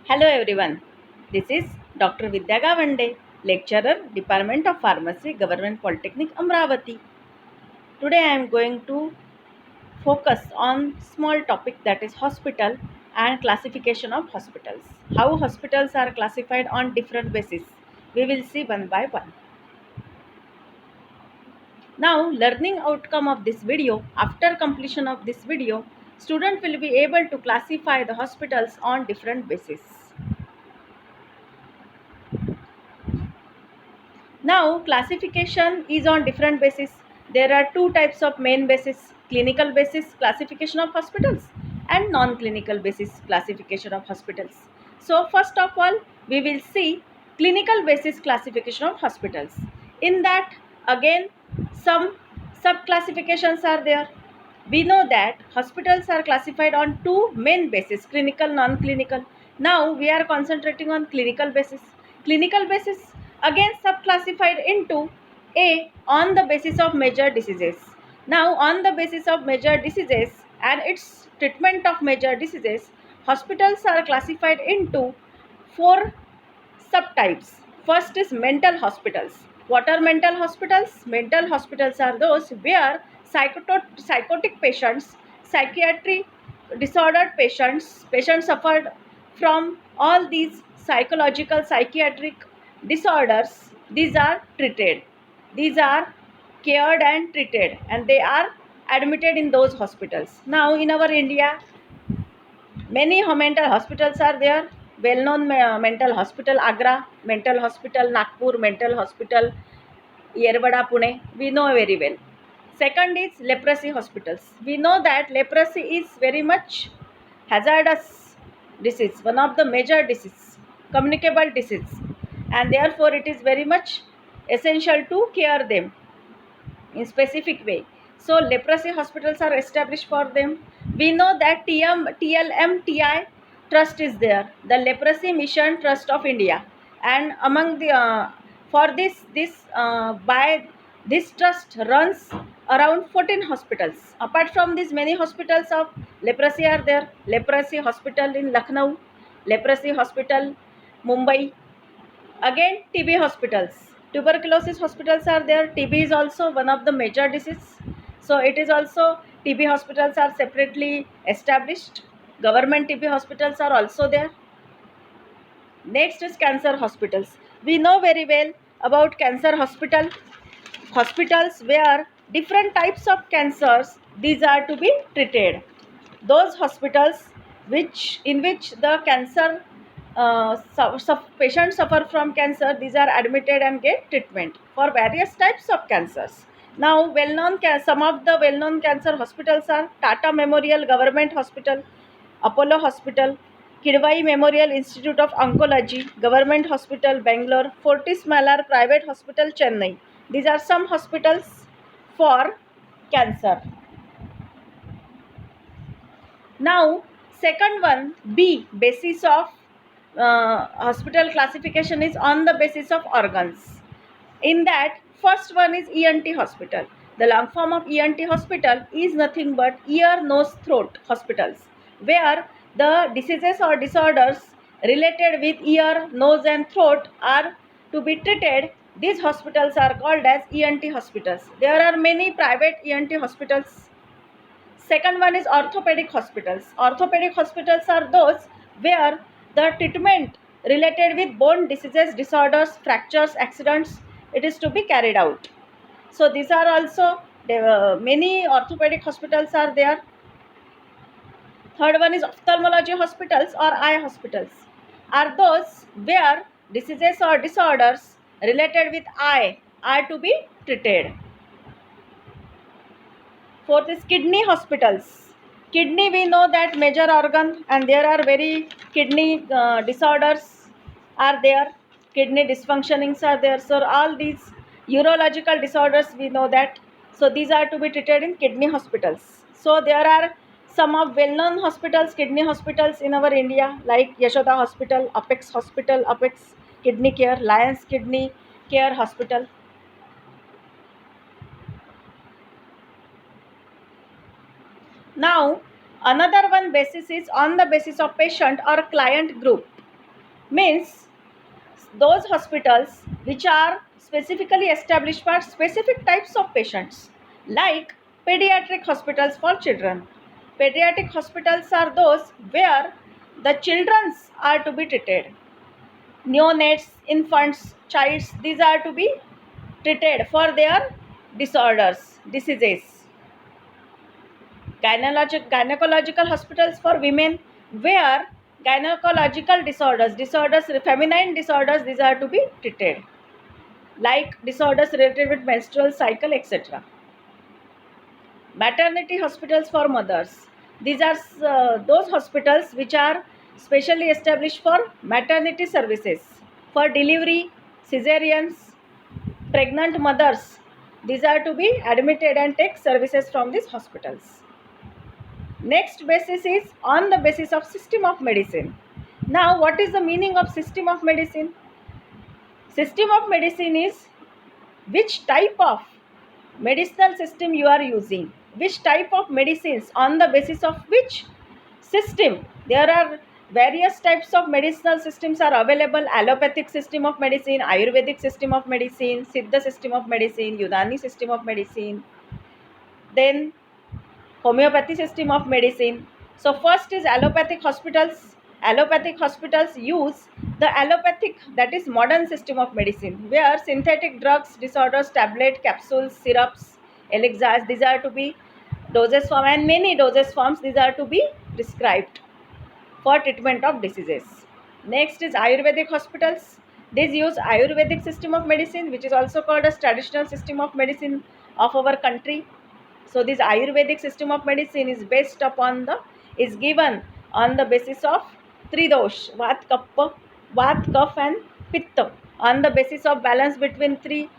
Hello everyone, this is Dr. Vidya Gavande, lecturer, Department of Pharmacy, Government Polytechnic, Amravati. Today I am going to focus on small topic that is hospital and classification of hospitals. How hospitals are classified on different basis. We will see one by one. Now, learning outcome of this video, after completion of this video, student will be able to classify the hospitals on different basis. Now, classification is on different basis. There are two types of main basis: clinical basis classification of hospitals and non-clinical basis classification of hospitals. So, first of all, we will see clinical basis classification of hospitals. In that, again, some sub-classifications are there. We know that hospitals are classified on two main bases: clinical, non-clinical. Now we are concentrating on clinical basis. Clinical basis again subclassified into A, on the basis of major diseases. Now on the basis of major diseases and its treatment of major diseases, hospitals are classified into four subtypes. First is mental hospitals. What are mental hospitals? Mental hospitals are those where psychotic patients, psychiatric disordered patients suffered from all these psychological psychiatric disorders. These are treated. These are cared and treated, and they are admitted in those hospitals. Now in our India, many mental hospitals are there. Well-known mental hospital Agra, mental hospital Nagpur, mental hospital Yerwada, Pune. We know very well. Second is leprosy hospitals. We know that leprosy is very much hazardous disease, one of the major disease, communicable disease, and therefore it is very much essential to care them in specific way. So leprosy hospitals are established for them. We know that TLMTI trust is there, the Leprosy Mission Trust of India, and among the for by this trust runs around 14 hospitals. Apart from these, many hospitals of leprosy are there. Leprosy hospital in Lucknow, leprosy hospital Mumbai. Again, TB hospitals. Tuberculosis hospitals are there. TB is also one of the major disease. So it is also, TB hospitals are separately established. Government TB hospitals are also there. Next is cancer hospitals. We know very well about cancer hospitals where different types of cancers these are to be treated. Those hospitals in which the cancer patients suffer from cancer, these are admitted and get treatment for various types of cancers. Now, some of the well-known cancer hospitals are Tata Memorial Government Hospital, Apollo Hospital, Kidwai Memorial Institute of Oncology, Government Hospital, Bangalore, Fortis Malar Private Hospital, Chennai. These are some hospitals for cancer. Now, second one, B, basis of hospital classification is on the basis of organs. In that, first one is ENT hospital. The long form of ENT hospital is nothing but ear, nose, throat hospitals, where the diseases or disorders related with ear, nose and throat are to be treated. These hospitals are called as ENT hospitals. There are many private ENT hospitals. Second one is orthopedic hospitals. Orthopedic hospitals are those where the treatment related with bone diseases, disorders, fractures, accidents, it is to be carried out. So these are also many orthopedic hospitals are there. Third one is ophthalmology hospitals or eye hospitals. Are those where diseases or disorders related with eye are to be treated. Fourth is kidney hospitals. Kidney, we know that major organ, and there are very kidney disorders are there. Kidney dysfunctionings are there. So all these urological disorders, we know that. So these are to be treated in kidney hospitals. So there are some of well-known hospitals, kidney hospitals in our India, like Yashoda Hospital, Apex Kidney Care, Lions Kidney Care Hospital. Now, another one basis is on the basis of patient or client group. means those hospitals which are specifically established for specific types of patients, like pediatric hospitals for children. Pediatric hospitals are those where the children are to be treated. Neonates, infants, childs, these are to be treated for their disorders, diseases. Gynecological hospitals for women, where gynecological disorders, feminine disorders, these are to be treated, like disorders related with menstrual cycle, etc. Maternity hospitals for mothers. These are those hospitals which are specially established for maternity services, for delivery, cesareans, pregnant mothers. These are to be admitted and take services from these hospitals. Next basis is on the basis of system of medicine. Now, what is the meaning of system of medicine? System of medicine is which type of medicinal system you are using, which type of medicines, on the basis of which system. There are various types of medicinal systems are available: allopathic system of medicine, ayurvedic system of medicine, siddha system of medicine, unani system of medicine, then homeopathy system of medicine. So first is allopathic hospitals. Allopathic hospitals use the allopathic, that is modern system of medicine, where synthetic drugs, disorders, tablet, capsules, syrups, elixirs, these are to be doses form, and many doses forms, these are to be prescribed for treatment of diseases. Next is Ayurvedic hospitals. These use Ayurvedic system of medicine, which is also called as traditional system of medicine of our country. So this Ayurvedic system of medicine is based upon is given on the basis of three dosh: Vat, Kapha and Pitta. On the basis of balance between three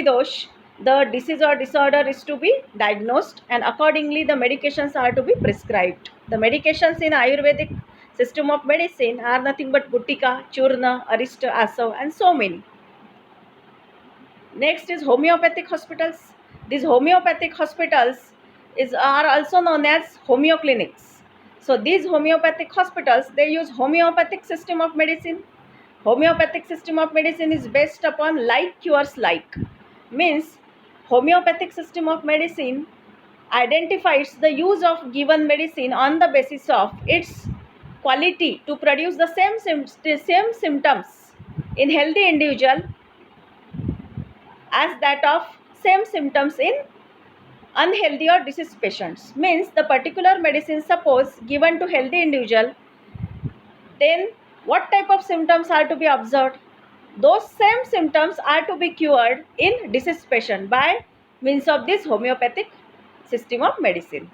dosh, the disease or disorder is to be diagnosed, and accordingly the medications are to be prescribed. The medications in Ayurvedic system of medicine are nothing but Guttika, Churna, Arista, Asav, and so many. Next is homeopathic hospitals. These homeopathic hospitals are also known as homeoclinics. So these homeopathic hospitals, they use homeopathic system of medicine. Homeopathic system of medicine is based upon like cures like. Means homeopathic system of medicine identifies the use of given medicine on the basis of its quality to produce the same symptoms in healthy individual as that of same symptoms in unhealthy or diseased patients. Means the particular medicine, suppose given to healthy individual, then what type of symptoms are to be observed? Those same symptoms are to be cured in diseased patient by means of this homeopathic system of medicine.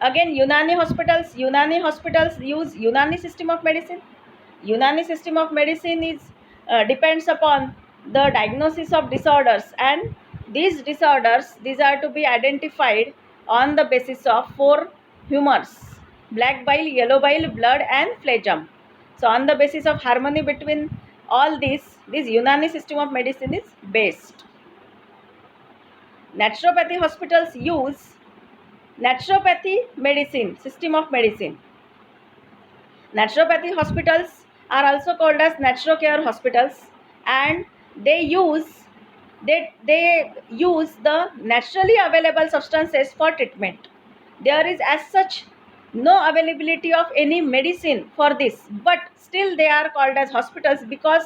Again, Unani hospitals use Unani system of medicine. Unani system of medicine is depends upon the diagnosis of disorders, and these disorders, these are to be identified on the basis of four humors: black bile, yellow bile, blood, and phlegm. So on the basis of harmony between all these, this Unani system of medicine is based. Naturopathy hospitals use naturopathy medicine system of medicine. Naturopathy hospitals are also called as natural hospitals, and they use the naturally available substances for treatment. There is as such no availability of any medicine for this, but still they are called as hospitals, because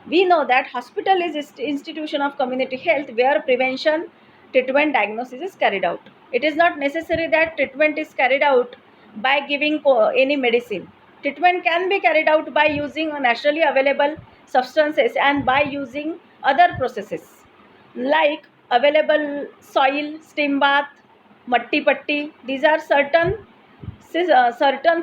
we know that hospital is institution of community health where prevention, treatment, diagnosis is carried out. It is not necessary that treatment is carried out by giving any medicine. Treatment can be carried out by using naturally available substances and by using other processes like available soil, steam bath, matti patti. These are certain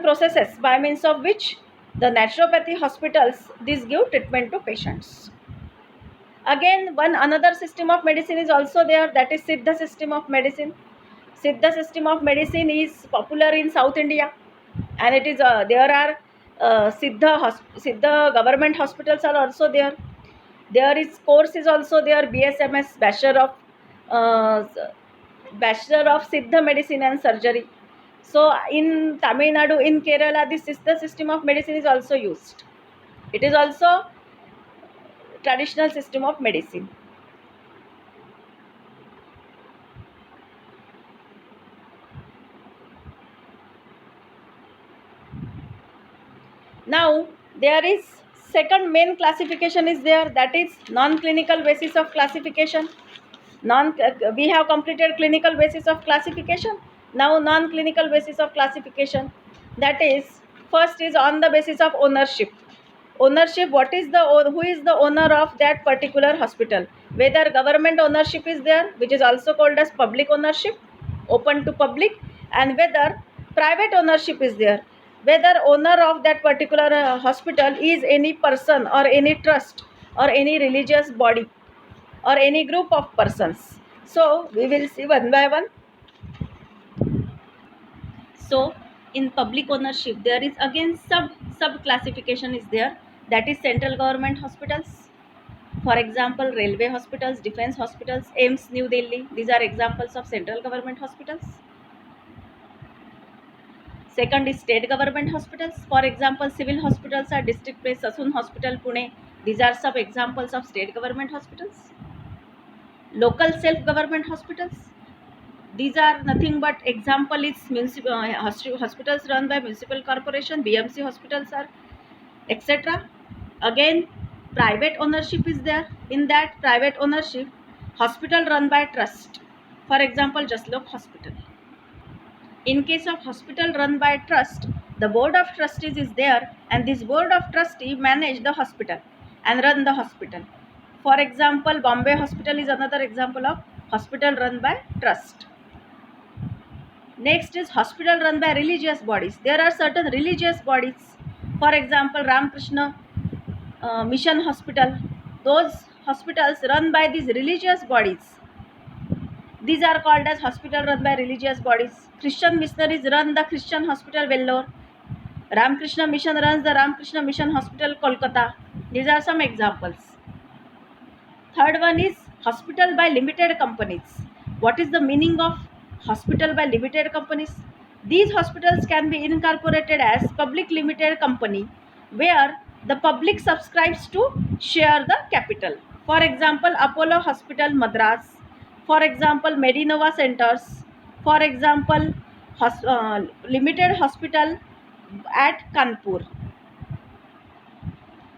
processes by means of which the naturopathy hospitals these give treatment to patients. Again, one another system of medicine is also there, that is Siddha system of medicine. Siddha system of medicine is popular in South India, and it is there are Siddha government hospitals are also there. There is course is also there, BSMS, uh, Bachelor of Siddha Medicine and Surgery. So in Tamil Nadu, in Kerala, this Siddha system of medicine is also used. It is also traditional system of medicine. Now there is second main classification is there, that is non-clinical basis of classification. We have completed clinical basis of classification. Now non-clinical basis of classification, that is first is on the basis of ownership. Ownership, what is the who is the owner of that particular hospital, whether government ownership is there, which is also called as public ownership, open to public, and whether private ownership is there, whether owner of that particular hospital is any person or any trust or any religious body or any group of persons. So we will see one by one. So in public ownership there is again sub classification is there, that is central government hospitals. For example, railway hospitals, defense hospitals, AIIMS New Delhi, these are examples of central government hospitals. Second is state government hospitals. For example, civil hospitals are district based, Sasun Hospital, Pune. These are some examples of state government hospitals. Local self government hospitals, these are nothing but example is municipal hospitals run by municipal corporation, BMC hospitals are, etc. Again, private ownership is there. In that private ownership, hospital run by trust. For example, Jaslok Hospital. In case of hospital run by trust, the board of trustees is there, and this board of trustee manage the hospital and run the hospital. For example, Bombay Hospital is another example of hospital run by trust. Next is hospital run by religious bodies. There are certain religious bodies. For example, Ramakrishna Mission Hospital. Those hospitals run by these religious bodies. These are called as hospital run by religious bodies. Christian missionaries run the Christian Hospital Vellore. Ramakrishna Mission runs the Ramakrishna Mission Hospital Kolkata. These are some examples. Third one is hospital by limited companies. What is the meaning of hospital by limited companies? These hospitals can be incorporated as public limited company where the public subscribes to share the capital. For example, Apollo Hospital Madras. For example, Medinova Centers. For example, limited hospital at Kanpur.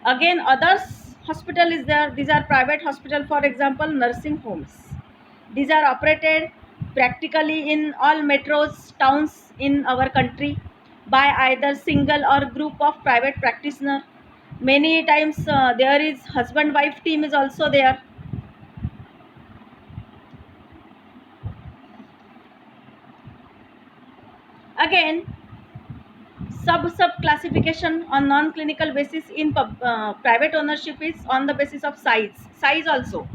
Again, others hospital is there. These are private hospital. For example, nursing homes. These are operated practically in all metros towns in our country by either single or group of private practitioner. Many times there is husband wife team is also there. Again, sub classification on non clinical basis in private ownership is on the basis of size also,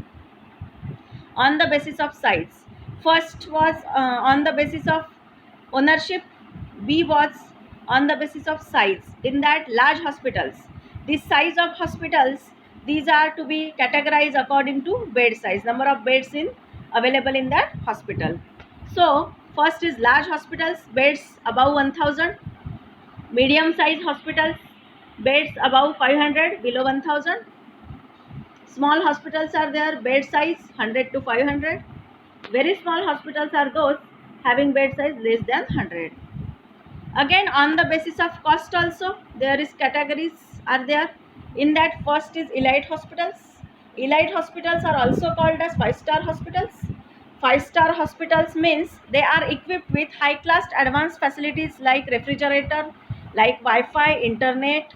on the basis of size. First was on the basis of ownership, B was on the basis of size. In that, large hospitals, the size of hospitals, these are to be categorized according to bed size, number of beds in available in that hospital. So first is large hospitals, beds above 1000. Medium size hospitals, beds above 500, below 1000. Small hospitals are there, bed size 100 to 500. Very small hospitals are those having bed size less than 100. Again, on the basis of cost also, there is categories are there. In that, first is elite hospitals. Elite hospitals are also called as 5-star hospitals. 5-star hospitals means they are equipped with high class advanced facilities like refrigerator, like Wi-Fi, internet,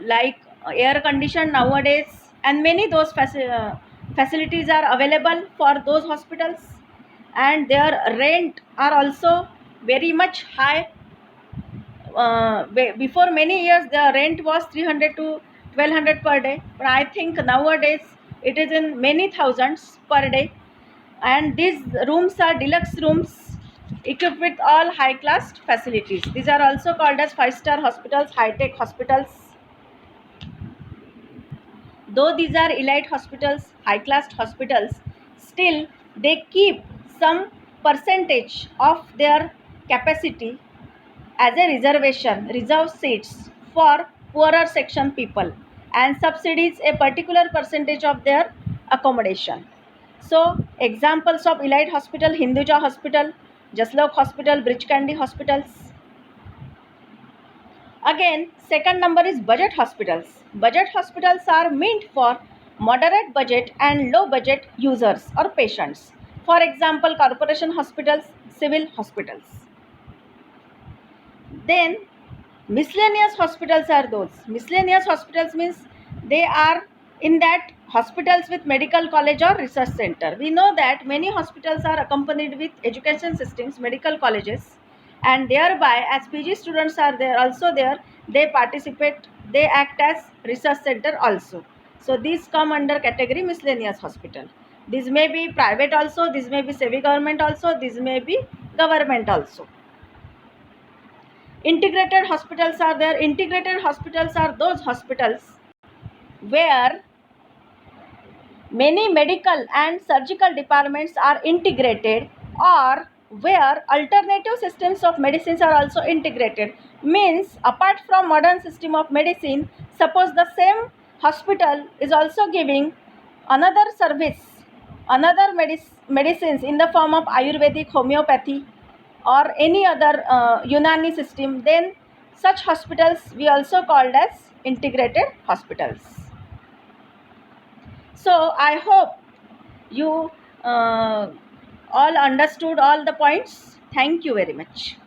like air condition nowadays, and many those facilities are available for those hospitals, and their rent are also very much high. Before many years the rent was 300 to 1200 per day, but I think nowadays it is in many thousands per day. And these rooms are deluxe rooms equipped with all high class facilities. These are also called as 5-star hospitals, high tech hospitals. Though these are elite hospitals, high class hospitals, still they keep some percentage of their capacity as a reservation, reserved seats for poorer section people. and subsidies a particular percentage of their accommodation. So examples of elite hospital: Hinduja Hospital, Jaslok Hospital, Bridge Candy hospitals. Again, second number is budget hospitals. Budget hospitals are meant for moderate budget and low budget users or patients. For example, corporation hospitals, civil hospitals. Then miscellaneous hospitals are those. Miscellaneous hospitals means they are in that hospitals with medical college or research center. We know that many hospitals are accompanied with education systems, medical colleges, and thereby as PG students are there also there, they participate, they act as research center also. So these come under category miscellaneous hospital. These may be private also, this may be semi-government also, this may be government also. Integrated hospitals are there. Integrated hospitals are those hospitals where many medical and surgical departments are integrated, or where alternative systems of medicines are also integrated. Means apart from modern system of medicine, suppose the same hospital is also giving another service, another medicines in the form of Ayurvedic, homeopathy, or any other Unani system, then such hospitals we also called as integrated hospitals. So I hope you all understood all the points. Thank you very much.